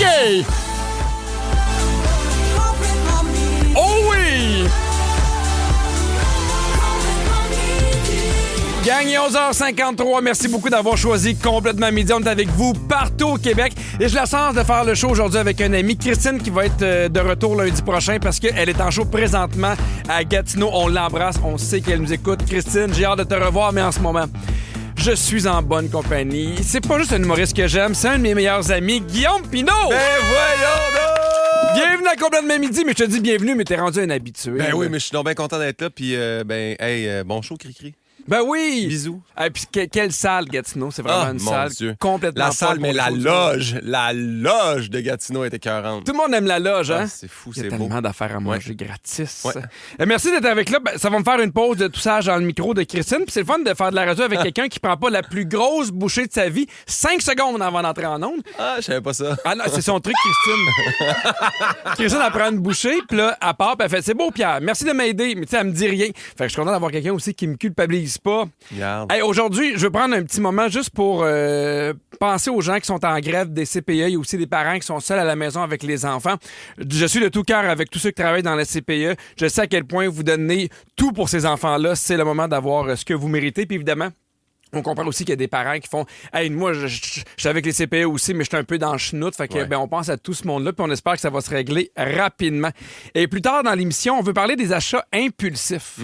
OK! Oh oui! Gang, il est 11h53. Merci beaucoup d'avoir choisi Complètement Midi. On est avec vous partout au Québec. Et j'ai la chance de faire le show aujourd'hui avec un ami, Christine, qui va être de retour lundi prochain parce qu'elle est en show présentement à Gatineau. On l'embrasse. On sait qu'elle nous écoute. Christine, j'ai hâte de te revoir, mais en ce moment, je suis en bonne compagnie. C'est pas juste un humoriste que j'aime, c'est un de mes meilleurs amis, Guillaume Pinault. Ben voyons donc! Bienvenue à Complètement Midi, mais je te dis bienvenue, mais t'es rendu un habitué. Ben oui, mais je suis donc bien content d'être là. Puis, bon show, Cricri. Ben oui! Bisous. Et puis quelle salle, Gatineau. C'est vraiment une mon salle Dieu. complètement La salle, folle mais pour la le show. loge de Gatineau est écœurante. Tout le monde aime la loge, hein? Ah, c'est fou, Il y a c'est beau. tellement d'affaires à manger gratis. Ouais. Merci d'être avec là. Ben, ça va me faire une pause de toussage dans le micro de Christine. Puis c'est le fun de faire de la radio avec quelqu'un qui prend pas la plus grosse bouchée de sa vie 5 secondes avant d'entrer en onde. Ah, je savais pas ça. Ah non, c'est son truc, Christine. Christine, elle prend une bouchée, puis là, elle part, puis elle fait « C'est beau, Pierre, merci de m'aider. » Mais tu sais, elle me dit rien. Fait que je suis content d'avoir quelqu'un aussi qui me culpabilise pas. Regarde. Hey, aujourd'hui, je vais prendre un petit moment juste pour penser aux gens qui sont en grève des CPE. Il y a aussi des parents qui sont seuls à la maison avec les enfants. Je suis de tout cœur avec tous ceux qui travaillent dans la CPE. Je sais à quel point vous donnez tout pour ces enfants-là. C'est le moment d'avoir ce que vous méritez. Puis évidemment, on comprend aussi qu'il y a des parents qui font « Hey, moi, je suis avec les CPE aussi, mais je suis un peu dans le chenoute. » Fait que, Ouais. ben, on pense à tout ce monde-là, puis on espère que ça va se régler rapidement. Et plus tard dans l'émission, on veut parler des achats impulsifs.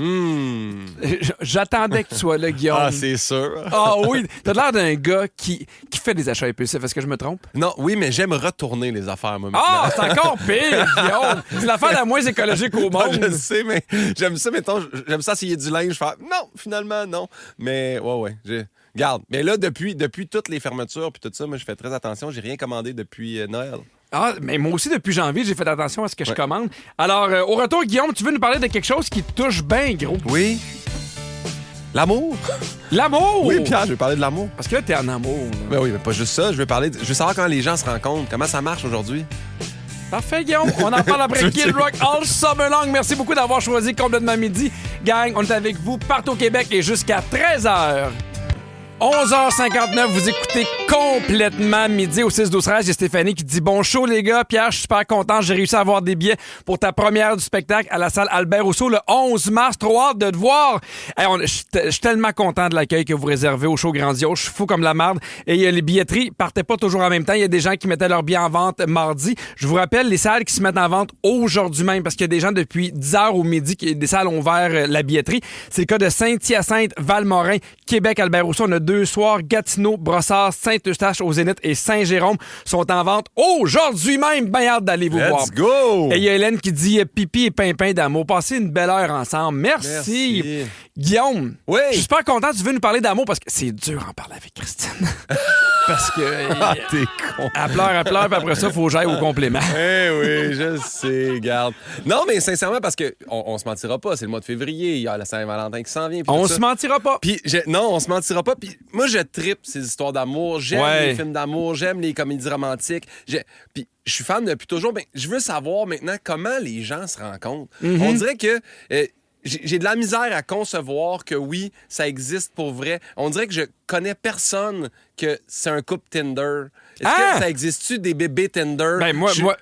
J'attendais que tu sois là, Guillaume. Ah, c'est sûr. Ah oui, t'as l'air d'un gars qui fait des achats impulsifs. Est-ce que je me trompe? Non, oui, mais j'aime retourner les affaires, moi, Ah, maintenant. c'est encore pire, Guillaume. C'est l'affaire la moins écologique au Ah, monde. je sais, mais j'aime ça, mettons, j'aime ça essayer du linge, faire non, finalement, non. Mais, ouais, garde. Mais là, depuis toutes les fermetures puis tout ça, moi, je fais très attention. J'ai rien commandé depuis Noël. Ah, mais moi aussi, depuis janvier, j'ai fait attention à ce que je commande. Alors, au retour, Guillaume, tu veux nous parler de quelque chose qui te touche bien gros? Oui. L'amour? L'amour! Oui, Pierre, je vais parler de l'amour. Parce que là, t'es en amour. là. Ben oui, mais pas juste ça. Je veux savoir comment les gens se rencontrent, comment ça marche aujourd'hui. Parfait, Guillaume. On en parle après Kid Rock All Summer Long. Merci beaucoup d'avoir choisi Complètement Midi. Gang, on est avec vous partout au Québec et jusqu'à 13h. 11h59, vous écoutez Complètement Midi au 6-12-13. Il y a Stéphanie qui dit « Bon show, les gars. Pierre, je suis super content. J'ai réussi à avoir des billets pour ta première du spectacle à la salle Albert-Rousseau le 11 mars. Trop hâte de te voir. Hey, je suis tellement content de l'accueil que vous réservez au show grandiose. Je suis fou comme la marde. Et les billetteries partaient pas toujours en même temps. Il y a des gens qui mettaient leurs billets en vente mardi. Je vous rappelle, les salles qui se mettent en vente aujourd'hui même, parce qu'il y a des gens depuis 10h au midi, des salles ont ouvert la billetterie. C'est le cas de Saint-Hyacinthe, Valmorin, Québec, Albert-Rousseau. On a 2 soirs. Gatineau, Brossard, Saint-Eustache au Zénith et Saint-Jérôme sont en vente aujourd'hui même. Bien hâte d'aller vous voir. Let's go! Et il y a Hélène qui dit Pipi et Pimpin d'amour. Passez une belle heure ensemble. Merci. Guillaume, Oui. je suis super content que tu veux nous parler d'amour parce que c'est dur en parler avec Christine. Parce que Ah, t'es con. elle pleure, puis après ça, il faut que j'aille au complément. Eh oui, je sais, garde. Non, mais sincèrement, parce que on se mentira pas, c'est le mois de février, il y a la Saint-Valentin qui s'en vient. puis On tout ça. se mentira pas. Puis non, on se mentira pas. Puis moi, je trippe ces histoires d'amour. J'aime les films d'amour. J'aime les comédies romantiques. Puis je suis fan depuis toujours. Mais je veux savoir maintenant comment les gens se rencontrent. On dirait que j'ai de la misère à concevoir que oui, ça existe pour vrai. On dirait que je connais personne que c'est un couple Tinder. Est-ce que ça existe-tu des bébés Tinder? Ben,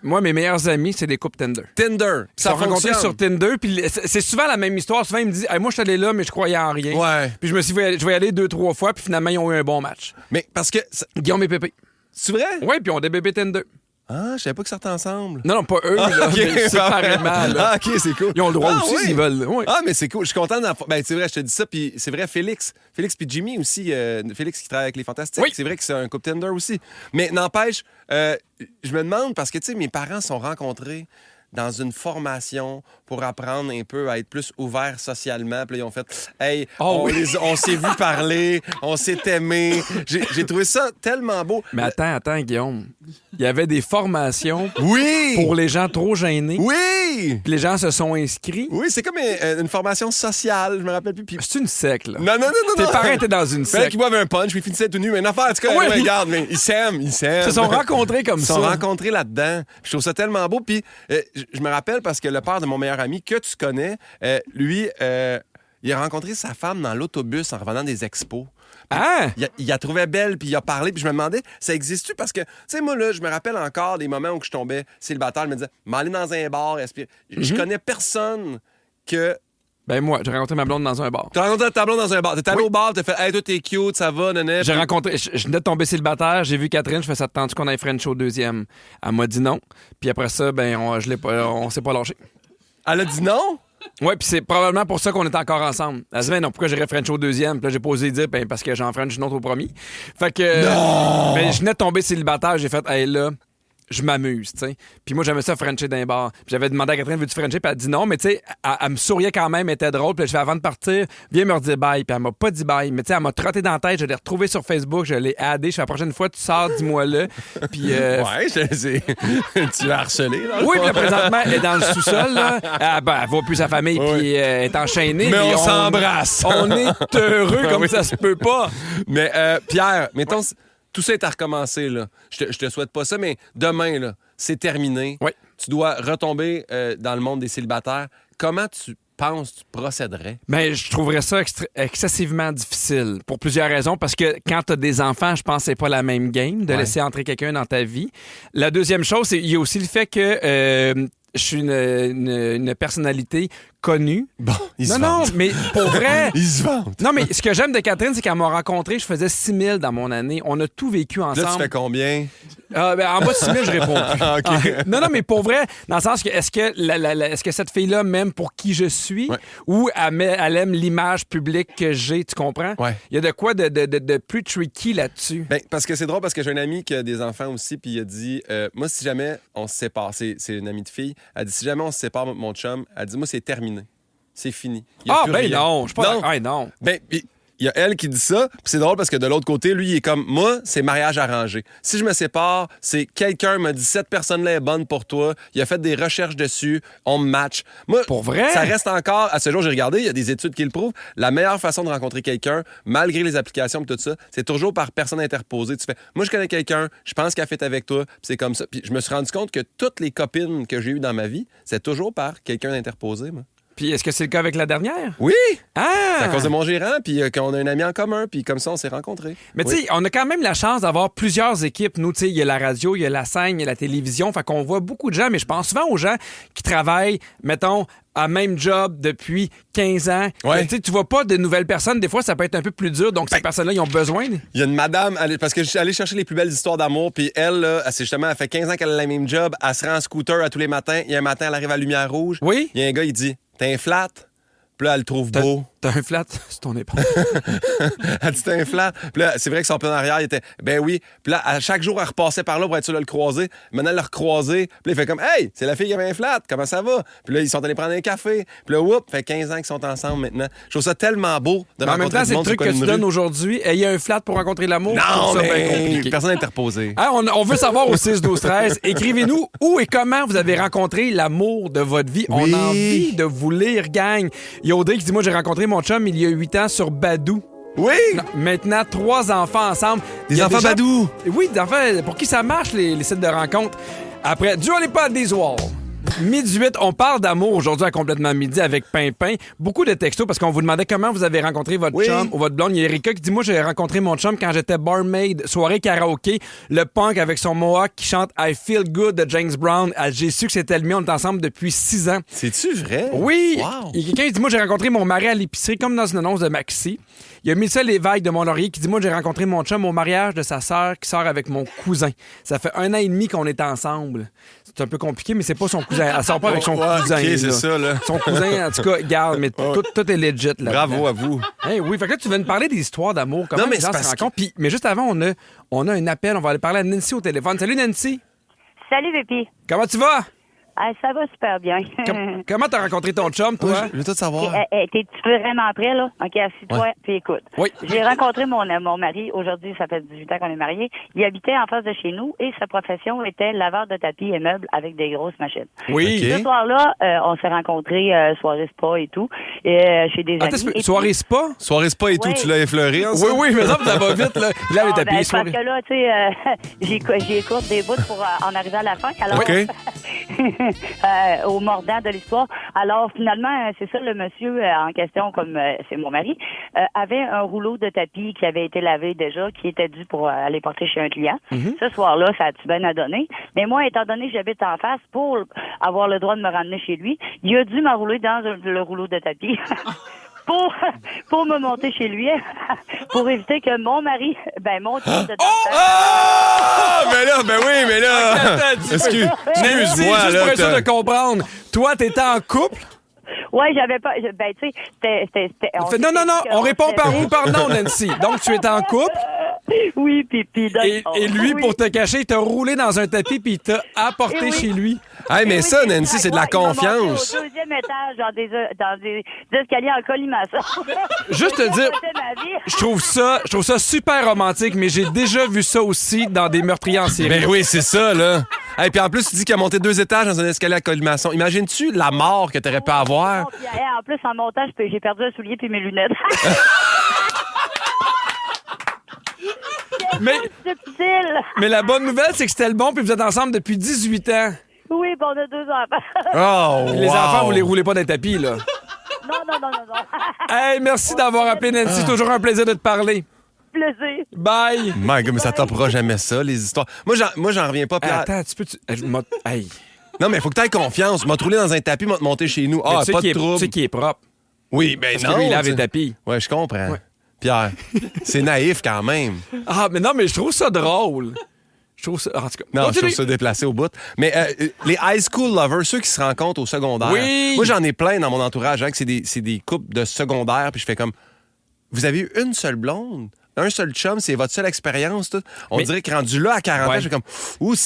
moi, mes meilleurs amis, c'est des couples Tinder. Tinder. Ils se sont rencontrés fonctionne. sur Tinder, puis c'est souvent la même histoire. Souvent, ils me disent hey, moi, je suis allé là, mais je croyais en rien. Ouais. Puis je me suis dit je vais y aller 2-3 fois, puis finalement, ils ont eu un bon match. Mais parce que... Guillaume et Pépé. C'est vrai? Oui, puis ils ont des bébés Tinder. Ah, je savais pas que ça sortait ensemble. Non, pas eux, là, mais séparément. Là. Ah, OK, c'est cool. Ils ont le droit aussi oui. s'ils veulent. Oui. Ah, mais c'est cool. Je suis content d'en... Ben, c'est vrai, je te dis ça. Puis c'est vrai, Félix puis Jimmy aussi. Félix qui travaille avec les Fantastiques. Oui. C'est vrai que c'est un couple Tinder aussi. Mais n'empêche, je me demande, parce que, tu sais, mes parents se sont rencontrés dans une formation pour apprendre un peu à être plus ouvert socialement. Puis là, ils ont fait « Hey, on s'est vu parler, on s'est aimé. » J'ai trouvé ça tellement beau. Mais attends, Guillaume. Il y avait des formations Oui! pour les gens trop gênés. Oui! Puis les gens se sont inscrits. Oui, c'est comme une formation sociale, je me rappelle plus. Puis... C'est une secte, là. Non. Tes parents étaient dans une Fallait secte. qu'ils boivent un punch, puis ils finissaient tout nus. Mais une affaire, en tout cas, Oui. regarde, mais ils s'aiment. Ils se sont rencontrés comme Ils ça. se sont rencontrés là-dedans. Je trouve ça tellement beau. Puis je me rappelle parce que le père de mon meilleur ami, que tu connais, lui, il a rencontré sa femme dans l'autobus en revenant des expos. Il la trouvait belle, puis il a parlé, puis je me demandais, ça existe-tu? Parce que, tu sais, moi, là, je me rappelle encore des moments où je tombais célibataire, je me disais, m'aller dans un bar, respirer. Je connais personne que... Ben moi, j'ai rencontré ma blonde dans un bar. T'as rencontré ta blonde dans un bar. T'es allé au bar, t'as fait, hey, toi, t'es cute, ça va, nanana. J'ai rencontré, je venais de tomber célibataire, j'ai vu Catherine, je fais ça, t'attends-tu qu'on aille French au deuxième? Elle m'a dit non. Puis après ça, ben, on s'est pas lâché. Elle a dit non? Ouais, puis c'est probablement pour ça qu'on est encore ensemble. Elle se dit, ben non, pourquoi j'irais French au deuxième? Puis là, j'ai pas osé dire, ben, parce que j'en French une autre au premier. Fait que. Non! Ben, je venais de tomber célibataire, j'ai fait, hey, là, je m'amuse, tu sais. Puis moi, j'aimais ça Frencher d'un bar. Puis j'avais demandé à Catherine, veux-tu Frencher? Puis elle a dit non, mais tu sais, elle me souriait quand même, elle était drôle. Puis je fais, avant de partir, viens me redire bye. Puis elle m'a pas dit bye. Mais tu sais, elle m'a trotté dans la tête, je l'ai retrouvé sur Facebook, je l'ai addé. Je fais, la prochaine fois, tu sors, dis-moi là. Puis. Ouais, tu l'as harcelé, là. Oui, puis là, présentement, elle est dans le sous-sol, là. Elle voit plus sa famille, puis elle est enchaînée. Mais on s'embrasse. On est heureux comme ça se peut pas. Mais Pierre, mettons, tout ça est à recommencer, là. Je te souhaite pas ça, mais demain, là, c'est terminé. Oui. Tu dois retomber dans le monde des célibataires. Comment tu penses que tu procéderais? Bien, je trouverais ça excessivement difficile pour plusieurs raisons. Parce que quand tu as des enfants, je pense que c'est pas la même game de laisser entrer quelqu'un dans ta vie. La deuxième chose, il y a aussi le fait que je suis une personnalité connue. Bon, Non, mais pour vrai... Ils se vendent. Non, mais ce que j'aime de Catherine, c'est qu'elle m'a rencontré, je faisais 6 000 dans mon année. On a tout vécu ensemble. Là, tu fais combien? En bas de 6 000, je réponds plus. OK. Non, mais pour vrai, dans le sens que est-ce que cette fille-là m'aime pour qui je suis ou elle aime l'image publique que j'ai, tu comprends? Ouais. Il y a de quoi de plus tricky là-dessus. Ben, parce que c'est drôle, parce que j'ai un ami qui a des enfants aussi, puis il a dit, moi, si jamais on se sépare, c'est une amie de fille, elle dit, si jamais on se sépare, mon chum, elle dit, moi, c'est terminé. C'est fini. Non, je suis pas... Ah, non. Ben, il y a elle qui dit ça, puis c'est drôle parce que de l'autre côté, lui, il est comme, moi, c'est mariage arrangé. Si je me sépare, c'est quelqu'un m'a dit, cette personne-là est bonne pour toi, il a fait des recherches dessus, on me match. Moi, pour vrai? Ça reste encore, à ce jour, j'ai regardé, il y a des études qui le prouvent, la meilleure façon de rencontrer quelqu'un, malgré les applications et tout ça, c'est toujours par personne interposée. Tu fais, moi, je connais quelqu'un, je pense qu'elle fait avec toi, puis c'est comme ça. Puis je me suis rendu compte que toutes les copines que j'ai eues dans ma vie, c'est toujours par quelqu'un d'interposé, moi. Puis est-ce que c'est le cas avec la dernière? Oui! Ah! C'est à cause de mon gérant, puis qu'on a un ami en commun, puis comme ça, on s'est rencontrés. Mais tu sais, on a quand même la chance d'avoir plusieurs équipes. Nous, tu sais, il y a la radio, il y a la scène, il y a la télévision. Fait qu'on voit beaucoup de gens, mais je pense souvent aux gens qui travaillent, mettons, à même job depuis 15 ans. Ouais. Tu vois pas de nouvelles personnes. Des fois, ça peut être un peu plus dur. Donc, ces personnes-là, ils ont besoin. Il y a une madame, parce que je suis allé chercher les plus belles histoires d'amour, puis elle, là, elle fait 15 ans qu'elle a le même job. Elle se rend en scooter à tous les matins. Il y a un matin, elle arrive à la lumière rouge. Oui. Il y a un gars, il dit, t'es un flat? Puis là, elle le trouve beau. T'as un flat sur ton épaule. Elle dit, t'es un flat. Puis là, c'est vrai que son plan arrière, il était, ben oui. Puis là, à chaque jour, elle repassait par là pour être sûr de le croiser. Maintenant, elle l'a recroisé. Puis là, il fait comme, hey, c'est la fille qui avait un flat. Comment ça va? Puis là, ils sont allés prendre un café. Puis là, whoop, fait 15 ans qu'ils sont ensemble maintenant. Je trouve ça tellement beau de rencontrer en même temps, c'est le truc que tu donnes rue. aujourd'hui. Ayez un flat pour rencontrer l'amour. Non, ça, mais bien compliqué. personne interposée. Hein, on veut savoir au 6-12-13. Écrivez-nous où et comment vous avez rencontré l'amour de votre vie. Oui. On a envie de vous lire, gang. Il y a Audrey qui dit, moi, j'ai rencontré mon chum il y a 8 ans sur Badou. Oui! Maintenant, 3 enfants ensemble. Des enfants Badou! Oui, des enfants pour qui ça marche, les sites de rencontres. Après, Dua Lipa des Wall. Midi 8, on parle d'amour aujourd'hui à Complètement Midi avec Pimpin. Beaucoup de textos parce qu'on vous demandait comment vous avez rencontré votre chum ou votre blonde. Il y a Erika qui dit, moi, j'ai rencontré mon chum quand j'étais barmaid, soirée karaoké, le punk avec son mohawk qui chante I Feel Good de James Brown. J'ai su que c'était le mien. On est ensemble depuis 6 ans. C'est-tu vrai? Oui! Wow. Il y a quelqu'un qui dit, moi, j'ai rencontré mon mari à l'épicerie comme dans une annonce de Maxi. Il y a Mélissa Lévesque de Mont-Laurier qui dit, moi, j'ai rencontré mon chum au mariage de sa sœur qui sort avec mon cousin. Ça fait 1 an et demi qu'on est ensemble. C'est un peu compliqué, mais c'est pas son cousin. Elle sort pas avec son cousin. OK, c'est ça, là. Son cousin, en tout cas, garde, mais tout est legit, là. Bravo à vous. Hey, oui, fait que là, tu viens nous parler des histoires d'amour. Comment Non, mais les gens c'est se parce rencontrent. Mais juste avant, on a un appel. On va aller parler à Nancy au téléphone. Salut, Nancy. Salut, Pépi. Comment tu vas? Ah, ça va super bien. Comment t'as rencontré ton chum, toi? Je veux tout savoir. Tu veux vraiment prêt, là? OK, assis-toi, puis écoute. Oui. J'ai rencontré mon mari. Aujourd'hui, ça fait 18 ans qu'on est mariés. Il habitait en face de chez nous et sa profession était laveur de tapis et meubles avec des grosses machines. Oui. OK. Ce soir-là, on s'est rencontrés soirée spa et tout, chez des Attends, amis. Et soirée spa? Soirée spa et tout, Oui. tu l'as effleuré ensemble? Oui, mais ça va vite, là. Il avait tapis, parce que là, tu sais, j'ai écoute des bouts pour en arriver à la fin. Alors, OK. au mordant de l'histoire. Alors, finalement, c'est ça, le monsieur en question, comme c'est mon mari, avait un rouleau de tapis qui avait été lavé déjà, qui était dû pour aller porter chez un client. Ce soir-là, ça a-tu bien à donner? Mais moi, étant donné que j'habite en face, pour avoir le droit de me ramener chez lui, il a dû m'enrouler dans le rouleau de tapis. Pour me monter chez lui, pour éviter que mon mari, monte dedans. Mais là! Excuse-moi, juste pour être sûr de comprendre, toi, t'étais en couple? Ouais, j'avais pas. Tu sais, c'était. Non, on répond par où? Par non, Nancy. Donc, tu étais en couple? Oui, puis et lui, pour te cacher, il t'a roulé dans un tapis puis il t'a apporté chez lui. Hey, mais ça, Nancy, c'est de la confiance. Au deuxième étage, dans des escaliers en colimaçon. Juste te dire, je trouve ça super romantique, mais j'ai déjà vu ça aussi dans des meurtriers en série. Ben oui, c'est ça, là. Et puis en plus, tu dis qu'il a monté 2 étages dans un escalier à colimaçon. Imagines-tu la mort que t'aurais pu avoir? En plus, en montage, j'ai perdu un soulier puis mes lunettes. Mais la bonne nouvelle, c'est que c'était le bon, puis vous êtes ensemble depuis 18 ans. Oui, on a 2 enfants. Les enfants, vous les roulez pas dans les tapis, là. Non. Hey, merci d'avoir appelé, Nancy. C'est toujours un plaisir de te parler. Plaisir. Bye. My God, mais ça toppera jamais ça, les histoires. Moi, j'en reviens pas. Attends, hey. Non, mais il faut que tu aies confiance. M'a roulé dans un tapis, m'a te monter chez nous. Pas de trouble. Tu sais qui est propre. Oui, ben Parce non. que lui, il lave les tapis. Ouais, je comprends. Ouais. Pierre, c'est naïf quand même. Ah, mais non, mais je trouve ça drôle. En tout cas. Non, je trouve ça déplacé au bout. Mais les high school lovers, ceux qui se rencontrent au secondaire. Oui. Moi, j'en ai plein dans mon entourage. Hein, que c'est des couples de secondaire. Puis je fais comme, vous avez eu une seule blonde? Un seul chum, c'est votre seule expérience, tout. On dirait que rendu là à 40 ans, je fais comme, ils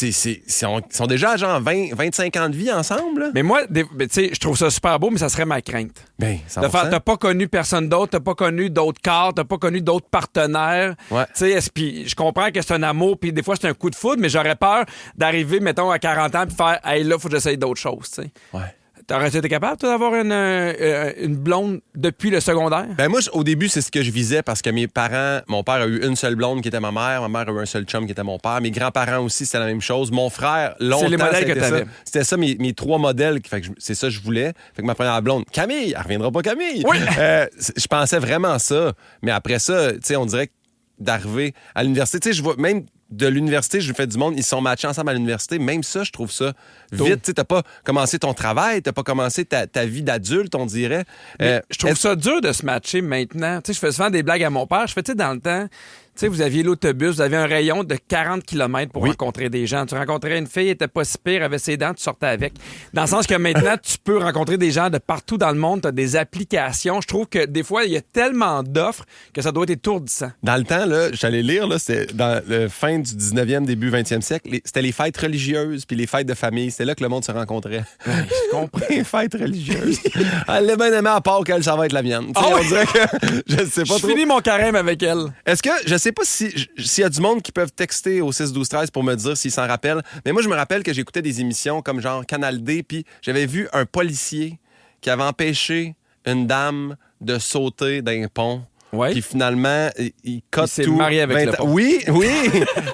sont déjà à genre 25 ans de vie ensemble. Là. Mais moi, tu sais, je trouve ça super beau, mais ça serait ma crainte. Ben, 100%. T'as pas connu personne d'autre, t'as pas connu d'autres corps, t'as pas connu d'autres partenaires. Ouais. Tu sais, puis je comprends que c'est un amour, puis des fois c'est un coup de foudre, mais j'aurais peur d'arriver, mettons, à 40 ans, puis faire, hey, là, faut que j'essaye d'autres choses, tu sais. Ouais. T'aurais été capable, toi, d'avoir une blonde depuis le secondaire? Ben moi, au début, c'est ce que je visais parce que mes parents, mon père a eu une seule blonde qui était ma mère a eu un seul chum qui était mon père. Mes grands-parents aussi, c'était la même chose. Mon frère, longtemps, c'est les modèles que t'avais. C'était ça, mes 3 modèles. Fait que c'est ça que je voulais. Fait que ma première blonde, Camille, elle reviendra pas Camille. Oui. Je pensais vraiment ça. Mais après ça, tu sais, on dirait que d'arriver à l'université, tu sais, je vois même de l'université, je fais du monde, ils sont matchés ensemble à l'université. Même ça, je trouve ça vite. Tu sais, t'as pas commencé ton travail, t'as pas commencé ta vie d'adulte, on dirait. Je trouve ça dur de se matcher maintenant. Tu sais, je fais souvent des blagues à mon père. Je fais, tu sais, dans le temps, tu sais, vous aviez l'autobus, vous aviez un rayon de 40 km pour rencontrer des gens. Tu rencontrais une fille, elle était pas si pire, avait ses dents, tu sortais avec. Dans le sens que maintenant, tu peux rencontrer des gens de partout dans le monde, tu as des applications. Je trouve que des fois, il y a tellement d'offres que ça doit être étourdissant. Dans le temps, là, j'allais lire, là, c'était dans le fin du 19e, début 20e siècle, c'était les fêtes religieuses puis les fêtes de famille. C'était là que le monde se rencontrait. Je comprends. Les fêtes religieuses. Elle l'a bien aimé à part qu'elle, ça va être la mienne. On dirait que je sais pas trop. Je finis mon carême avec elle. Est-ce que, je sais pas s'il y a du monde qui peuvent texter au 6-12-13 pour me dire s'ils s'en rappellent, mais moi, je me rappelle que j'écoutais des émissions comme genre Canal D, puis j'avais vu un policier qui avait empêché une dame de sauter d'un pont. Ouais. Puis finalement, il cote tout. Il s'est marié avec le pont. Oui.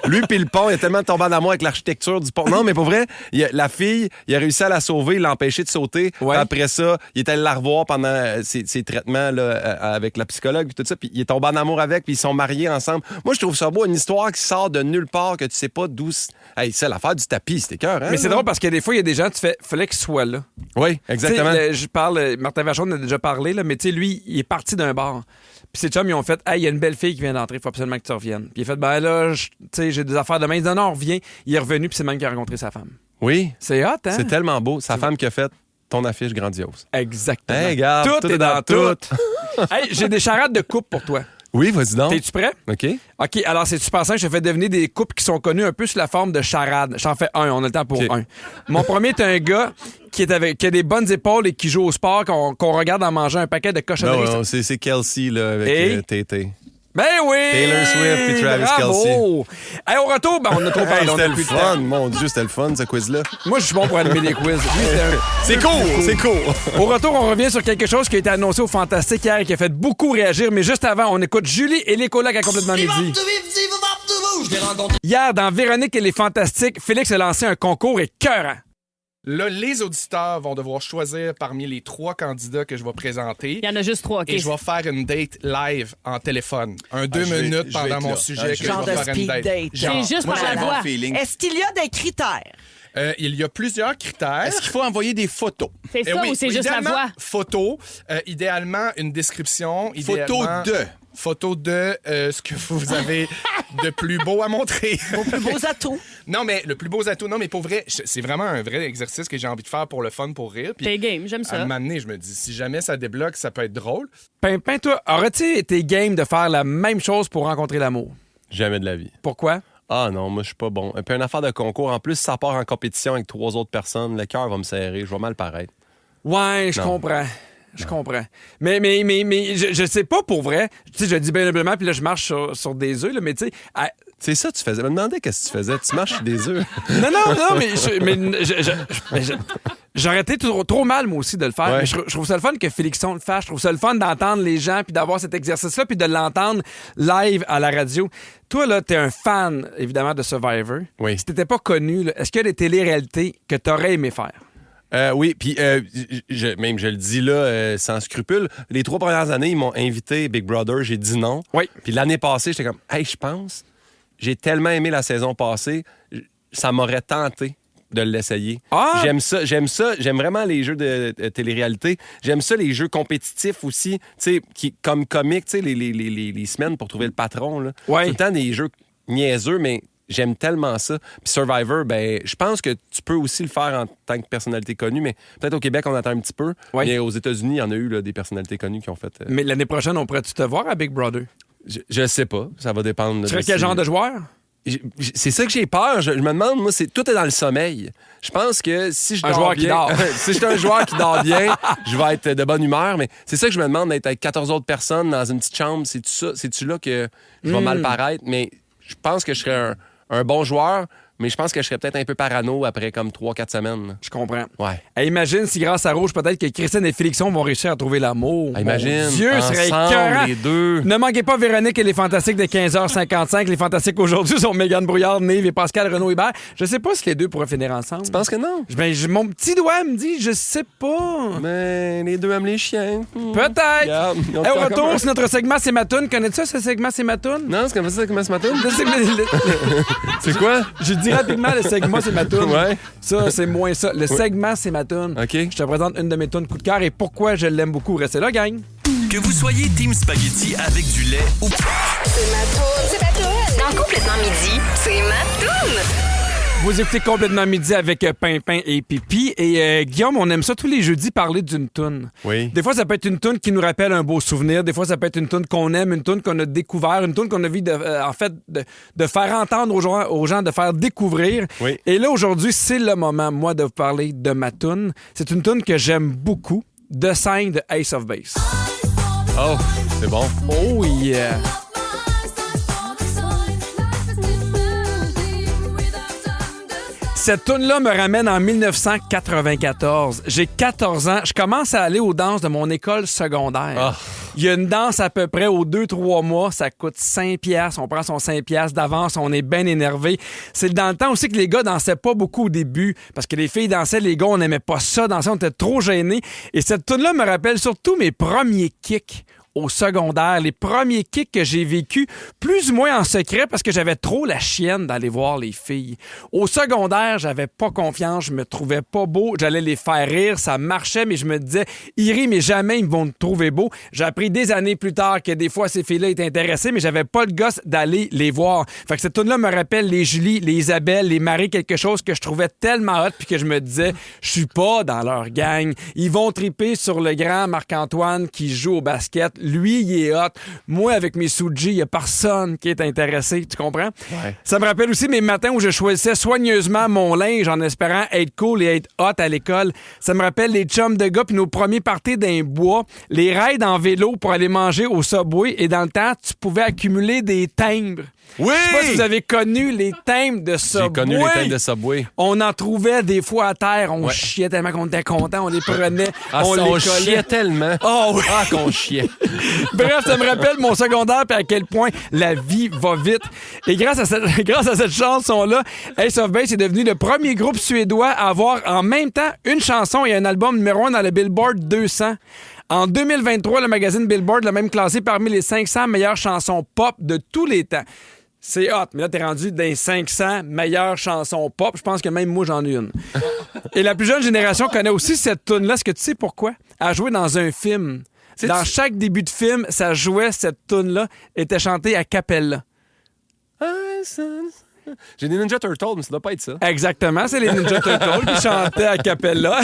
Lui puis le pont, il a tellement tombé en amour avec l'architecture du pont. Non, mais pour vrai, la fille, il a réussi à la sauver, il l'a empêché de sauter. Ouais. Après ça, il est allé la revoir pendant ses traitements là, avec la psychologue puis tout ça. Puis il est tombé en amour avec, puis ils sont mariés ensemble. Moi, je trouve ça beau, une histoire qui sort de nulle part, que tu sais pas d'où... Hey, c'est l'affaire du tapis, c'était cœur, hein? Mais c'est drôle parce que des fois, il y a des gens, tu fais, fallait qu'ils soient là. Oui, exactement. Je parle, Martin Vachon en a déjà parlé, là, mais tu sais, lui, il est parti d'un bar. Puis ses chums, ils ont fait, hey, il y a une belle fille qui vient d'entrer, il faut absolument que tu reviennes. Puis il a fait, ben là, tu sais, j'ai des affaires demain. Il dit, non, on revient. Il est revenu, puis c'est même qui a rencontré sa femme. Oui. C'est hot, hein? C'est tellement beau. Sa femme qui a fait ton affiche grandiose. Exactement. Hey, regarde, tout est dans tout. Hey, j'ai des charades de couple pour toi. Oui, vas-y donc. T'es-tu prêt? OK. OK, alors c'est super simple. Je te fais devenir des couples qui sont connus un peu sous la forme de charade. J'en fais un, on a le temps pour un. Mon premier est un gars qui a des bonnes épaules et qui joue au sport, qu'on regarde en mangeant un paquet de cochonneries. Non, c'est Kelsey là, avec Tété. Ben oui! Taylor Swift et Travis Kelce. Hey, au retour, ben, on a trop parlé. C'était le fun, mon Dieu, c'était le fun, ce quiz-là. Moi, je suis bon pour animer des quiz. C'est cool. Au retour, on revient sur quelque chose qui a été annoncé au Fantastique hier et qui a fait beaucoup réagir. Mais juste avant, on écoute Julie et les colocs à Complètement Midi. Hier, dans Véronique et les Fantastiques, Félix a lancé un concours écœurant. Là, les auditeurs vont devoir choisir parmi les 3 candidats que je vais présenter. Il y en a juste 3, OK. Et je vais faire une date live en téléphone. 2 minutes pendant mon sujet que je Genre vais de faire une speed date. date. C'est juste Moi, par j'ai la un bon voix. feeling. Est-ce qu'il y a des critères? Il y a plusieurs critères. Est-ce qu'il faut envoyer des photos? C'est ça Oui, ou c'est juste la idéalement, voix? Photo, idéalement une description. Photo de ce que vous avez de plus beau à montrer. Vos plus beaux atouts. Non, mais le plus beau atout, non, mais pour vrai, c'est vraiment un vrai exercice que j'ai envie de faire pour le fun, pour rire. Puis T'es game, j'aime à un ça. moment donné, je me dis, si jamais ça débloque, ça peut être drôle. Pimpin, toi, aurais-tu été game de faire la même chose pour rencontrer l'amour? Jamais de la vie. Pourquoi? Ah non, moi, je suis pas bon. Et puis, une affaire de concours, en plus, ça part en compétition avec 3 autres personnes, le cœur va me serrer, je vais mal paraître. Ouais, je Non. comprends. Je comprends. Mais je sais pas pour vrai. Tu sais, je dis bien humblement, puis là, je marche sur des œufs, là, mais tu sais. C'est ça que tu faisais. Je me demandais qu'est-ce que tu faisais. Tu marches sur des œufs. Non, mais j'aurais été trop mal, moi aussi, de le faire. Ouais. Mais je trouve ça le fun que Félixon le fasse. Je trouve ça le fun d'entendre les gens, puis d'avoir cet exercice-là, puis de l'entendre live à la radio. Toi, là, t'es un fan, évidemment, de Survivor. Oui. Si t'étais pas connu, là, est-ce qu'il y a des téléréalités que t'aurais aimé faire? Oui, puis même je le dis là sans scrupule, les 3 premières années, ils m'ont invité Big Brother, j'ai dit non. Oui. Puis l'année passée, j'étais comme, hey, je pense, j'ai tellement aimé la saison passée, ça m'aurait tenté de l'essayer. Ah! J'aime ça, j'aime vraiment les jeux de télé-réalité. J'aime ça, les jeux compétitifs aussi, tu sais, comme comique, tu sais, les semaines pour trouver le patron, là. Ouais. Tout le temps des jeux niaiseux, mais j'aime tellement ça. Puis Survivor, ben, je pense que tu peux aussi le faire en tant que personnalité connue, mais peut-être au Québec, on attend un petit peu. Oui. Mais aux États-Unis, il y en a eu là, des personnalités connues qui ont fait... Mais l'année prochaine, on pourrait-tu te voir à Big Brother? Je sais pas, ça va dépendre. Tu serais quel genre de joueur? C'est ça que j'ai peur. Je me demande, moi, tout est dans le sommeil. Je pense que si je dors joueur qui bien, dort. si je suis un joueur qui dort bien, je vais être de bonne humeur. Mais c'est ça que je me demande, d'être avec 14 autres personnes dans une petite chambre. C'est-tu là que je vais mal paraître? Mais je pense que je serais un bon joueur, mais je pense que je serais peut-être un peu parano après comme 3-4 semaines. Je comprends. Ouais. Hey, imagine si grâce à Rouge, peut-être que Christine et Félixon vont réussir à trouver l'amour. Imagine, Mon Dieu, ce serait ensemble, écœurant. les deux. Ne manquez pas Véronique et les Fantastiques de 15h55. Les Fantastiques aujourd'hui sont Mégane Brouillard, Nive et Pascal Renaud-Hébert. Je sais pas si les deux pourraient finir ensemble. Tu penses que non? Mon petit doigt me dit, je sais pas. Mais les deux aiment les chiens. Peut-être. Regarde, ils ont Hey, tout au en retour, commun. c'est notre segment C'est ma toune. Connais-tu ça, ce segment C'est ma toune? Non, c'est comme ça que ce matin. Le- C'est quoi? Je dis rapidement le segment C'est ma toune. Ouais. Ça, c'est moins ça. Le segment C'est ma toune. OK. Je te présente une de mes tounes coup de cœur et pourquoi je l'aime beaucoup. Restez là, gang. Que vous soyez team spaghetti avec du lait ou C'est ma toune. Dans Complètement Midi, c'est ma toune. Vous écoutez Complètement Midi avec Pimpin et Pipi. Et Guillaume, on aime ça tous les jeudis parler d'une toune. Oui. Des fois, ça peut être une toune qui nous rappelle un beau souvenir. Des fois, ça peut être une toune qu'on aime, une toune qu'on a découvert, une toune qu'on a envie de faire entendre aux gens, de faire découvrir. Oui. Et là, aujourd'hui, c'est le moment, moi, de vous parler de ma toune. C'est une toune que j'aime beaucoup. The Sign de Ace of Base. Oh, c'est bon. Oh yeah! Cette toune-là me ramène en 1994. J'ai 14 ans. Je commence à aller aux danses de mon école secondaire. Ah. Il y a une danse à peu près aux 2-3 mois. Ça coûte 5 piastres. On prend son 5 piastres d'avance. On est bien énervé. C'est dans le temps aussi que les gars dansaient pas beaucoup au début parce que les filles dansaient, les gars, on n'aimait pas ça. Danser, on était trop gênés. Et cette toune-là me rappelle surtout mes premiers kicks au secondaire, les premiers kicks que j'ai vécus, plus ou moins en secret parce que j'avais trop la chienne d'aller voir les filles. Au secondaire, j'avais pas confiance, je me trouvais pas beau, j'allais les faire rire, ça marchait, mais je me disais, ils rient, mais jamais ils vont me trouver beau. J'ai appris des années plus tard que des fois ces filles-là étaient intéressées, mais j'avais pas le gosse d'aller les voir. Fait que cette tune-là me rappelle les Julie, les Isabelle, les Marie, quelque chose que je trouvais tellement hot puis que je me disais, je suis pas dans leur gang. Ils vont triper sur le grand Marc-Antoine qui joue au basket. Lui, il est hot. Moi, avec mes Suji, il y a personne qui est intéressé. Tu comprends? Ouais. Ça me rappelle aussi mes matins où je choisissais soigneusement mon linge en espérant être cool et être hot à l'école. Ça me rappelle les chums de gars puis nos premiers parties d'un bois, les raids en vélo pour aller manger au Subway et dans le temps, tu pouvais accumuler des timbres. Oui! Je sais pas si vous avez connu les thèmes de Subway. J'ai connu les thèmes de Subway. On en trouvait des fois à terre. On chiait tellement qu'on était content. On les prenait. On les collait. Chiait tellement. Oh, oui. Ah, qu'on chiait. Bref, ça me rappelle mon secondaire et à quel point la vie va vite. Et grâce à cette chanson-là, Ace of Base est devenu le premier groupe suédois à avoir en même temps une chanson et un album numéro 1 dans le Billboard 200. En 2023, le magazine Billboard l'a même classé parmi les 500 meilleures chansons pop de tous les temps. C'est hot, mais là, t'es rendu dans les 500 meilleures chansons pop. Je pense que même moi, j'en ai une. Et la plus jeune génération connaît aussi cette tune-là. Est-ce que tu sais pourquoi? Elle a joué dans un film. Dans chaque début de film, ça jouait, cette tune-là, était chantée a cappella. J'ai des Ninja Turtles, mais ça doit pas être ça. Exactement, c'est les Ninja Turtles qui chantaient a cappella.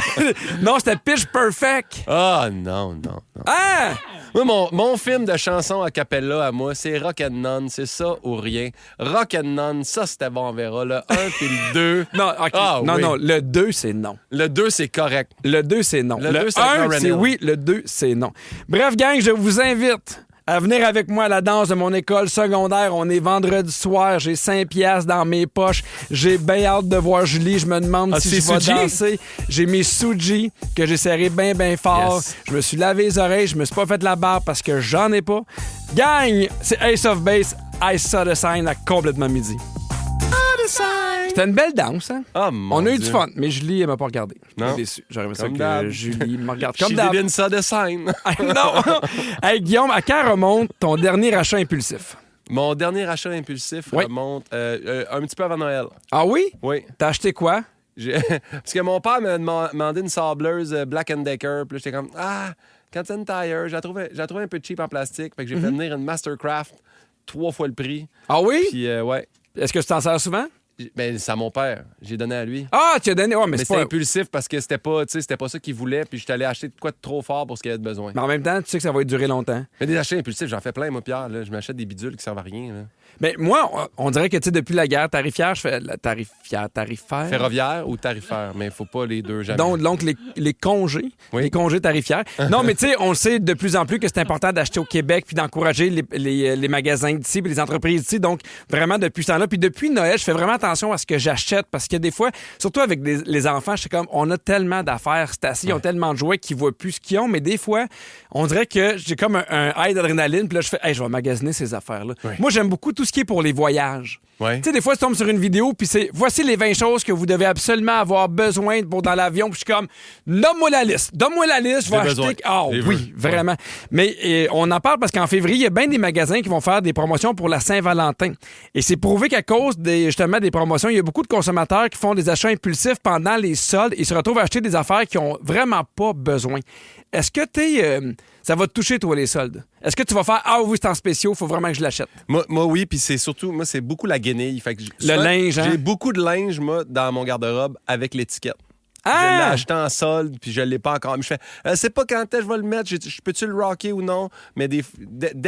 Non, c'était Pitch Perfect. Ah, non. Ah! Moi, mon film de chansons a cappella à moi, c'est Rock and None, c'est ça ou rien. Rock and None, ça, c'était bon, on verra. Le 1 puis le 2. Non, okay. Non, le 2, c'est non. Le 2, c'est correct. Le 2, c'est non. Le 2, c'est 1, c'est oui. Le 2, c'est non. Bref, gang, je vous invite à venir avec moi à la danse de mon école secondaire. On est vendredi soir. J'ai 5 piastres dans mes poches. J'ai bien hâte de voir Julie. Je me demande si je vais danser. J'ai mes Suji que j'ai serré bien fort. Yes. Je me suis lavé les oreilles. Je me suis pas fait la barbe parce que j'en ai pas. Gang, c'est Ace of Base. I Saw the Sign à complètement midi. C'était une belle danse, hein? Oh, on a eu du fun, mais Julie, elle m'a pas regardé. Je suis déçu. J'aurais aimé ça que Julie me regarde comme She d'hab. didn't saw the sign. Non! Hey, Guillaume, à quand remonte ton dernier achat impulsif? Mon dernier achat impulsif remonte un petit peu avant Noël. Ah oui? Oui. T'as acheté quoi? Parce que mon père m'a demandé une sableuse Black & Decker, puis j'étais comme, Canton Tire, j'ai trouvé un peu cheap en plastique, fait que j'ai fait venir une Mastercraft 3 fois le prix. Ah oui? Puis, ouais. Est-ce que tu t'en sers souvent? Ben, c'est à mon père. J'ai donné à lui. Ah, tu as donné. Ouais, mais c'est pas impulsif parce que c'était pas ça qu'il voulait, puis j'étais allé acheter de quoi de trop fort pour ce qu'il avait besoin. Mais en même temps, tu sais que ça va durer longtemps. Mais des achats impulsifs, j'en fais plein, moi, Pierre. Là. Je m'achète des bidules qui servent à rien. Là. Mais moi, on dirait que, tu sais, depuis la guerre tarifaire, je fais la tarifaire. Ferroviaire ou tarifaire, mais il faut pas les deux jamais. Donc les congés. Oui. Les congés tarifaires. Non, mais tu sais, on le sait de plus en plus que c'est important d'acheter au Québec puis d'encourager les magasins d'ici puis les entreprises d'ici. Donc, vraiment, depuis ce temps-là. Puis depuis Noël, je fais vraiment attention à ce que j'achète parce que des fois, surtout avec les enfants, je sais comme, on a tellement d'affaires, c'est assis, ils ont tellement de jouets qu'ils voient plus ce qu'ils ont, mais des fois, on dirait que j'ai comme un high d'adrénaline puis là, je fais, hey, je vais magasiner ces affaires-là. Oui. Moi, j'aime beaucoup tout ce qui est pour les voyages. Ouais. Tu sais, des fois, tu tombes sur une vidéo, puis c'est voici les 20 choses que vous devez absolument avoir besoin pour dans l'avion. Puis je suis comme, donne-moi la liste, je vais acheter. Ah oui, vraiment. Mais on en parle parce qu'en février, il y a bien des magasins qui vont faire des promotions pour la Saint-Valentin. Et c'est prouvé qu'à cause justement des promotions, il y a beaucoup de consommateurs qui font des achats impulsifs pendant les soldes et se retrouvent à acheter des affaires qui ont vraiment pas besoin. Est-ce que ça va te toucher, toi, les soldes? Est-ce que tu vas faire « Ah oui, c'est en spéciaux, il faut vraiment que je l'achète ». Moi, oui, puis c'est surtout, moi, c'est beaucoup la guenille. Fait que le linge, hein? J'ai beaucoup de linge, moi, dans mon garde-robe avec l'étiquette. Ah! Je l'ai acheté en solde, puis je l'ai pas encore. Mais je fais, c'est pas quand je vais le mettre, je peux-tu le rocker ou non? Mais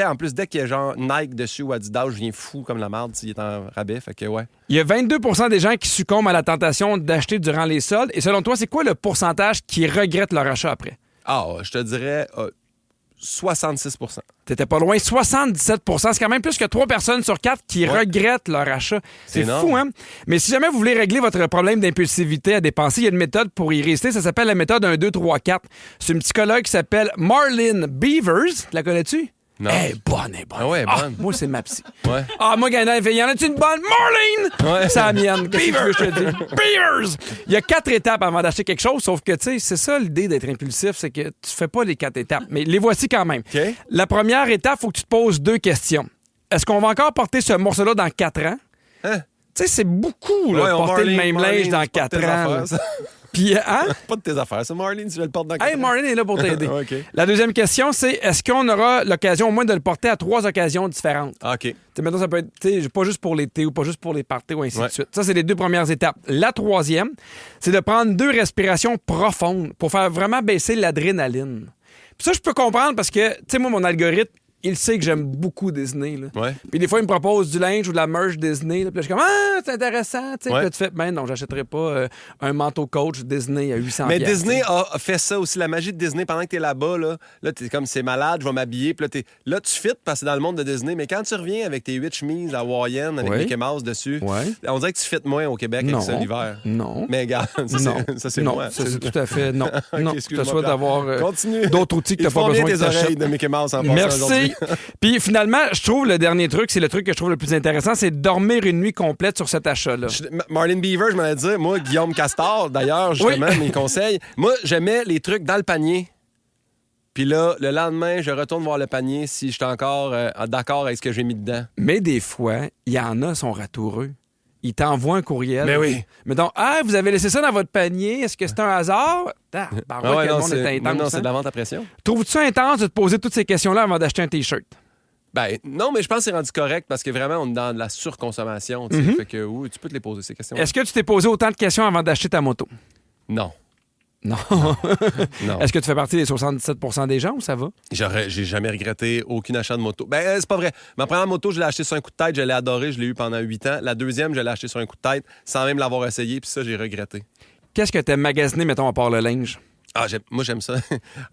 en plus, dès qu'il y a genre Nike dessus ou Adidas, je viens fou comme la merde s'il est en rabais, fait que ouais. Il y a 22 % des gens qui succombent à la tentation d'acheter durant les soldes. Et selon toi, c'est quoi le pourcentage qui regrette leur achat après? Ah, je te dirais 66 %. T'étais pas loin. 77 %. C'est quand même plus que 3 personnes sur 4 qui regrettent leur achat. C'est fou, hein? Mais si jamais vous voulez régler votre problème d'impulsivité à dépenser, il y a une méthode pour y résister. Ça s'appelle la méthode 1, 2, 3, 4. C'est une psychologue qui s'appelle Marlene Beavers. La connais-tu? Non. Elle est bonne, Ah ouais, bonne. Moi, c'est ma psy. Ouais. Ah, moi, Gaël, il y en a-tu une bonne? Marlene! Ouais. C'est la mienne. Qu'est-ce que je te dis? Beavers! Il y a 4 étapes avant d'acheter quelque chose, sauf que, tu sais, c'est ça l'idée d'être impulsif, c'est que tu fais pas les 4 étapes. Mais les voici quand même. Okay. La première étape, il faut que tu te poses 2 questions. Est-ce qu'on va encore porter ce morceau-là dans 4 ans? Hein? Tu sais, c'est beaucoup, là, porter le même linge dans 4 ans. Puis, hein? Pas de tes affaires. C'est Marlene, tu vas le porter dans 4 ans. Hey, Marlene est là pour t'aider. Okay. La deuxième question, c'est est-ce qu'on aura l'occasion au moins de le porter à 3 occasions différentes? OK. Maintenant, ça peut être pas juste pour l'été ou pas juste pour les parties ou ainsi de suite. Ça, c'est les 2 premières étapes. La troisième, c'est de prendre 2 respirations profondes pour faire vraiment baisser l'adrénaline. Puis ça, je peux comprendre parce que, tu sais, moi, mon algorithme, il sait que j'aime beaucoup Disney. Là. Ouais. Puis des fois, il me propose du linge ou de la merch Disney. Là, puis là, je suis comme, ah, c'est intéressant. Tu sais, puis là, tu fais, ben non, j'achèterai pas un manteau coach Disney à 800$. Mais Disney a fait ça aussi. La magie de Disney, pendant que t'es là-bas, là t'es comme, c'est malade, je vais m'habiller. Puis là, tu fites parce que c'est dans le monde de Disney. Mais quand tu reviens avec tes 8 chemises hawaïennes avec Mickey Mouse dessus, on dirait que tu fites moins au Québec avec ça l'hiver. Non. Mais regarde, ça, c'est moi. Ça, c'est tout à fait non. Non, je te souhaite d'avoir Continue. d'autres outils que tu n'as pas besoin de tes oreilles de Mickey Mouse en passant. Merci. Puis finalement, je trouve le dernier truc, c'est le truc que je trouve le plus intéressant, c'est dormir une nuit complète sur cet achat-là. Marlene Beaver, je m'allais dire, moi, Guillaume Castor, d'ailleurs, justement, mes conseils. Moi, j'aimais les trucs dans le panier. Puis là, le lendemain, je retourne voir le panier si je suis encore d'accord avec ce que j'ai mis dedans. Mais des fois, il y en a qui sont ratoureux. Ils t'envoient un courriel. Mais oui. Mais donc, vous avez laissé ça dans votre panier. Est-ce que c'est un hasard? Non, c'est de la vente à pression. Trouves-tu ça intense de te poser toutes ces questions-là avant d'acheter un T-shirt? Ben, non, mais je pense que c'est rendu correct parce que vraiment, on est dans de la surconsommation. Fait que oui, tu peux te les poser, ces questions. Est-ce que tu t'es posé autant de questions avant d'acheter ta moto? Non. Non. Non. Est-ce que tu fais partie des 77% des gens ou ça va? J'ai jamais regretté aucun achat de moto. Ben, c'est pas vrai. Ma première moto, je l'ai achetée sur un coup de tête. Je l'ai adorée. Je l'ai eue pendant 8 ans. La deuxième, je l'ai achetée sur un coup de tête sans même l'avoir essayé. Puis ça, j'ai regretté. Qu'est-ce que t'aimes magasiner, mettons, à part le linge? Moi, j'aime ça.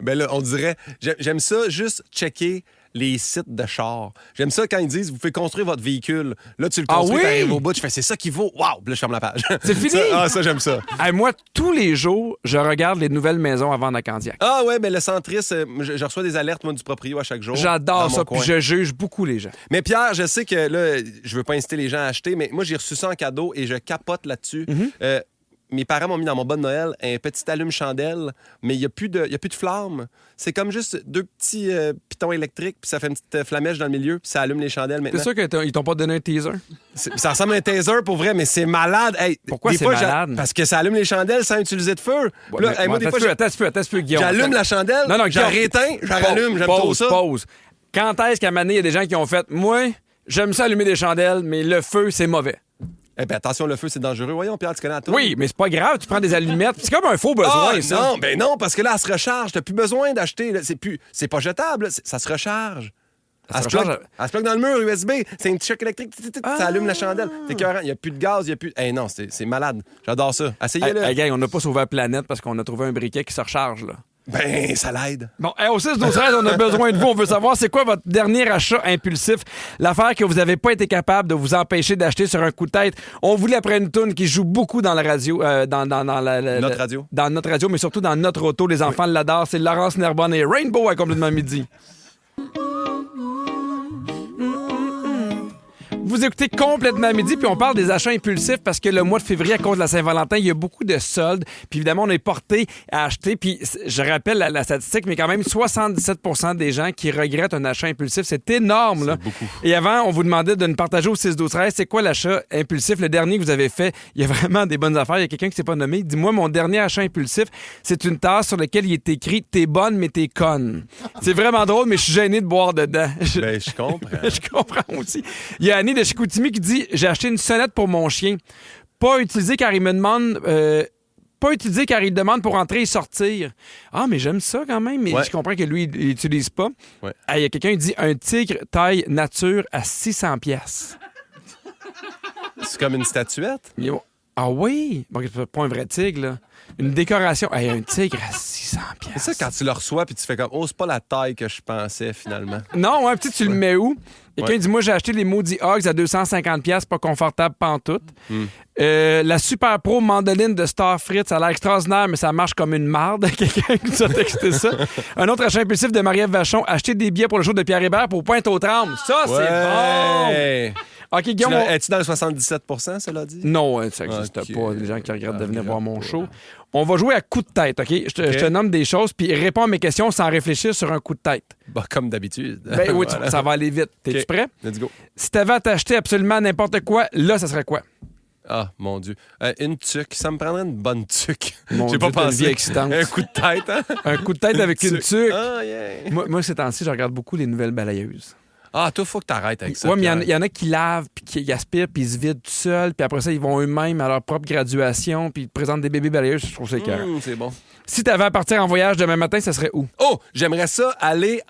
Ben là, on dirait... J'aime ça juste checker les sites de chars. J'aime ça quand ils disent, vous pouvez construire votre véhicule. Là, tu le construis, t'arrives au bout, tu fais, c'est ça qu'il vaut. Waouh! Puis là, je ferme la page. C'est fini? Ça, j'aime ça. Moi, tous les jours, je regarde les nouvelles maisons à vendre à Candiac. Ah ouais, ben le centriste, je reçois des alertes, moi, du proprio à chaque jour. J'adore ça, puis je juge beaucoup les gens. Mais Pierre, je sais que là, je veux pas inciter les gens à acheter, mais moi, j'ai reçu ça en cadeau et je capote là-dessus. Mes parents m'ont mis dans mon bon Noël un petit allume-chandelle, mais il n'y a plus de flamme. C'est comme juste 2 petits pitons électriques, puis ça fait une petite flamèche dans le milieu, puis ça allume les chandelles maintenant. C'est sûr qu'ils t'ont pas donné un teaser? Ça ressemble à un taser pour vrai, mais c'est malade. Hey, pourquoi c'est malade? Parce que ça allume les chandelles sans utiliser de feu. Ouais, là, moi, des fois, attends un peu, Guillaume. J'allume la chandelle, non, je rééteins, je rallume, j'aime trop ça. Pause. Quand est-ce qu'à un moment donné, il y a des gens qui ont fait « Moi, j'aime ça allumer des chandelles, mais le feu, c'est mauvais. » Eh bien, attention, le feu, c'est dangereux. Voyons, Pierre, tu connais la tour. Oui, mais c'est pas grave, tu prends des allumettes. C'est comme un faux besoin, ça. Non, parce que là, elle se recharge. T'as plus besoin d'acheter. C'est pas jetable, ça se recharge. Elle se plug dans le mur USB. C'est un petit choc électrique. Ça allume la chandelle. C'est écœurant. Il n'y a plus de gaz, il n'y a plus... non, c'est malade. J'adore ça. Essayez-le. Hey, gang, on n'a pas sauvé la planète parce qu'on a trouvé un briquet qui se recharge, là. Ben, ça l'aide. Bon, au 6-12-13, on a besoin de vous. On veut savoir c'est quoi votre dernier achat impulsif, l'affaire que vous n'avez pas été capable de vous empêcher d'acheter sur un coup de tête. On voulait après une toune qui joue beaucoup dans la radio, notre radio. Dans notre radio, mais surtout dans notre auto. Les enfants l'adorent. C'est Laurence Nerbonne et Rainbow à Complètement Midi. Vous écoutez Complètement Midi, puis on parle des achats impulsifs parce que le mois de février, à cause de la Saint-Valentin, il y a beaucoup de soldes. Puis évidemment, on est porté à acheter. Puis je rappelle la statistique, mais quand même 77% des gens qui regrettent un achat impulsif. C'est énorme, là. C'est beaucoup. Et avant, on vous demandait de nous partager au 6-12-13. C'est quoi l'achat impulsif? Le dernier que vous avez fait, il y a vraiment des bonnes affaires. Il y a quelqu'un qui s'est pas nommé. Dis-moi, mon dernier achat impulsif, c'est une tasse sur laquelle il est écrit « T'es bonne, mais t'es conne ». C'est vraiment drôle, mais je suis gêné de boire dedans. Ben, je comprends. Je comprends aussi. Il y a Annie de Chicoutimi qui dit « J'ai acheté une sonnette pour mon chien. Pas utilisée car il me demande... pas utilisé car il demande pour entrer et sortir. » Ah, mais j'aime ça quand même, mais je comprends que lui, il l'utilise pas. Ouais. Il y a quelqu'un qui dit « Un tigre taille nature à 600$. » C'est comme une statuette? Ah oui? Bon, c'est pas un vrai tigre, là. Une décoration. Un tigre à 600$. C'est ça quand tu le reçois puis tu fais comme « Oh, c'est pas la taille que je pensais finalement. » Non, tu le mets où? Quelqu'un dit, moi, j'ai acheté les maudits Hugs à 250$, pas confortable pantoute. La Super Pro mandoline de Star Fritz, ça a l'air extraordinaire, mais ça marche comme une marde. Quelqu'un qui nous a texté ça. Un autre achat impulsif de Marie-Ève Vachon, acheter des billets pour le show de Pierre Hébert pour Pointe-aux-Trembles. Ça, c'est bon! OK, Guillaume. Es-tu dans le 77%, cela dit? Non, ça n'existe pas. Les gens qui regrettent de venir voir mon show. On va jouer à coup de tête, OK? Je te nomme des choses, puis réponds à mes questions sans réfléchir sur un coup de tête. Bah, comme d'habitude. Ben oui, voilà. Ça va aller vite. T'es-tu prêt? Let's go. Si t'avais à t'acheter absolument n'importe quoi, là, ça serait quoi? Ah, mon Dieu. Une tuque. Ça me prendrait une bonne tuque. J'ai pas pensé. Excitante. Un coup de tête, hein? Un coup de tête avec une tuque. Ah, yeah. Moi, ces temps-ci, je regarde beaucoup les nouvelles balayeuses. Ah, toi, faut que t'arrêtes avec ça. Ouais, mais il y en a qui lavent, puis qui aspirent, puis ils se vident tout seuls, puis après ça, ils vont eux-mêmes à leur propre graduation, puis ils présentent des bébés balayeurs. Je trouve ça écœurant. C'est bon. Si t'avais à partir en voyage demain matin, ça serait où? Oh, j'aimerais ça aller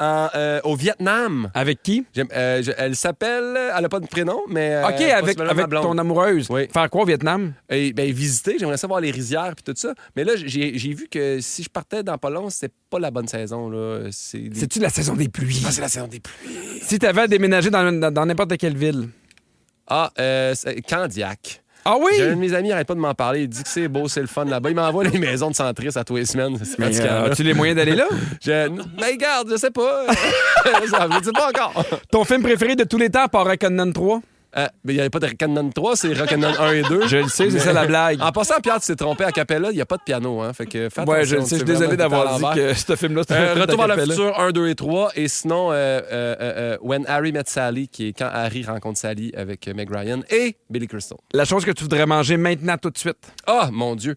au Vietnam. Avec qui? Elle s'appelle... Elle a pas de prénom, mais... OK, avec ton amoureuse. Oui. Faire quoi au Vietnam? Visiter. J'aimerais ça voir les rizières puis tout ça. Mais là, j'ai vu que si je partais dans pas long, c'était pas la bonne saison. Là. C'est-tu la saison des pluies? Ah, c'est la saison des pluies. Si t'avais à déménager dans n'importe quelle ville? Candiac. Ah oui? J'ai un de mes amis, il arrête pas de m'en parler. Il dit que c'est beau, c'est le fun là-bas. Il m'envoie les maisons de centristes à tous les semaines. C'est fatigant. As-tu les moyens d'aller là? Mais regarde, je sais pas. Je ne sais pas encore. Ton film préféré de tous les temps, par Rock'n'None 3? Mais il n'y avait pas de Rock'n'None 3, c'est Rock'n'None 1 et 2. Je le sais, c'est ça la blague. En passant, Pierre, tu t'es trompé à Capella, il n'y a pas de piano. Hein, fait que fais Ouais, je attention, le sais, je suis désolé d'avoir dit que ce film-là, c'était un Retour vers le futur 1, 2 et 3. Et sinon, When Harry Met Sally, qui est Quand Harry rencontre Sally avec Meg Ryan et Billy Crystal. La chose que tu voudrais manger maintenant, tout de suite. Ah, mon Dieu.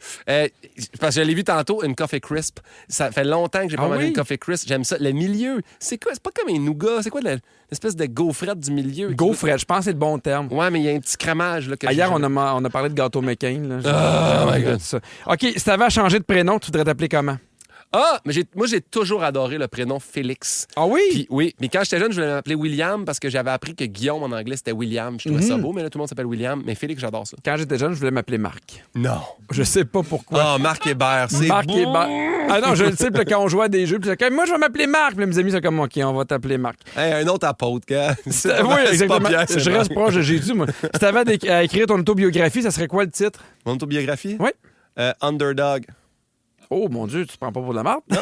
Parce que je l'ai vu tantôt, une Coffee Crisp. Ça fait longtemps que j'ai pas mangé une Coffee Crisp. J'aime ça. Le milieu, c'est quoi? C'est pas comme un nougat. C'est quoi l'espèce de gaufrette du milieu? Gaufrette, je pense que c'est le bon terme. Ouais, mais il y a un petit crémage. Là, hier, on a parlé de gâteau McCain. Oh my God. Ça. OK, si t'avais à changer de prénom, tu voudrais t'appeler comment? Ah, mais moi, j'ai toujours adoré le prénom Félix. Ah oui? Puis, oui, mais quand j'étais jeune, je voulais m'appeler William parce que j'avais appris que Guillaume, en anglais, c'était William. Je trouvais ça beau, mais là, tout le monde s'appelle William. Mais Félix, j'adore ça. Quand j'étais jeune, je voulais m'appeler Marc. Non. Je sais pas pourquoi. Ah, Marc Hébert, c'est Marc beau. Hébert. Ah non, je le sais, puis quand on jouait à des jeux, puis moi, je vais m'appeler Marc. Puis mes amis sont comme, OK, on va t'appeler Marc. Hey, un autre apôtre, gars. Oui, exactement. Je reste proche de Jésus, moi. Si t'avais à écrire ton autobiographie, ça serait quoi le titre? Mon autobiographie? Oui. Underdog. Oh, mon Dieu, tu te prends pas pour de la marde? Non,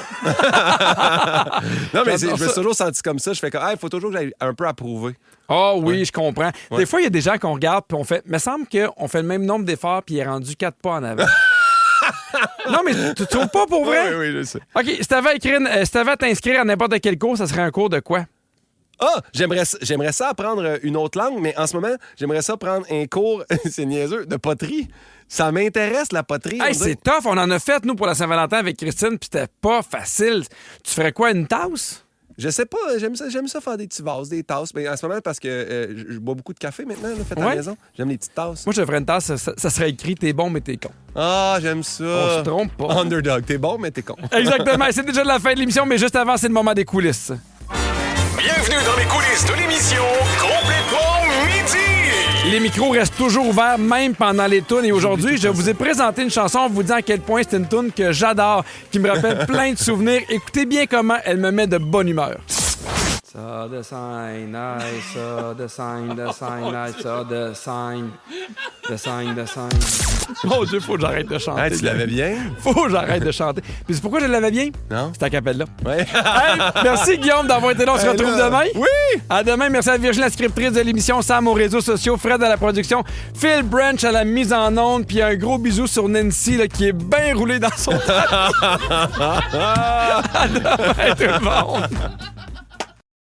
non mais je me suis toujours senti comme ça. Je fais comme, il faut toujours que j'aille un peu approuver. Ah oui, ouais. Je comprends. Ouais. Des fois, il y a des gens qu'on regarde, puis on fait... Il me semble qu'on fait le même nombre d'efforts, puis il est rendu 4 pas en avant. Non, mais tu trouves pas pour vrai? Oui, je sais. OK, si t'avais à t'inscrire à n'importe quel cours, ça serait un cours de quoi? Ah, j'aimerais ça apprendre une autre langue, mais en ce moment, j'aimerais ça prendre un cours, c'est niaiseux, de poterie. Ça m'intéresse, la poterie. Hey, c'est tough. On en a fait, nous, pour la Saint-Valentin avec Christine, puis c'était pas facile. Tu ferais quoi, une tasse? Je sais pas, j'aime ça faire des petits vases, des tasses. Mais en ce moment, parce que je bois beaucoup de café maintenant, là, fait à la maison. J'aime les petites tasses. Moi, je ferais une tasse, ça serait écrit « T'es bon, mais t'es con ». Ah, j'aime ça. On se trompe pas. Underdog, t'es bon, mais t'es con. Exactement. C'est déjà de la fin de l'émission, mais juste avant, c'est le moment des coulisses. Bienvenue dans les coulisses de l'émission Complètement Midi. Les micros restent toujours ouverts, même pendant les tunes. Et aujourd'hui, je vous ai présenté une chanson en vous disant à quel point c'est une tune que j'adore, qui me rappelle plein de souvenirs. Écoutez bien comment elle me met de bonne humeur. Ça, de sign, nice, ça, de sign, nice, ça, de sign. Mon Dieu, faut que j'arrête de chanter. Hey, tu l'avais bien? Faut que j'arrête de chanter. Puis c'est pourquoi je l'avais bien? Non. C'est à Capella. Ouais. Hey, merci Guillaume d'avoir été là. On se retrouve demain. Oui! À demain. Merci à Virginie, la scriptrice de l'émission, Sam aux réseaux sociaux, Fred à la production, Phil Branch à la mise en onde, puis un gros bisou sur Nancy là, qui est bien roulée dans son tapis. À demain tout le monde.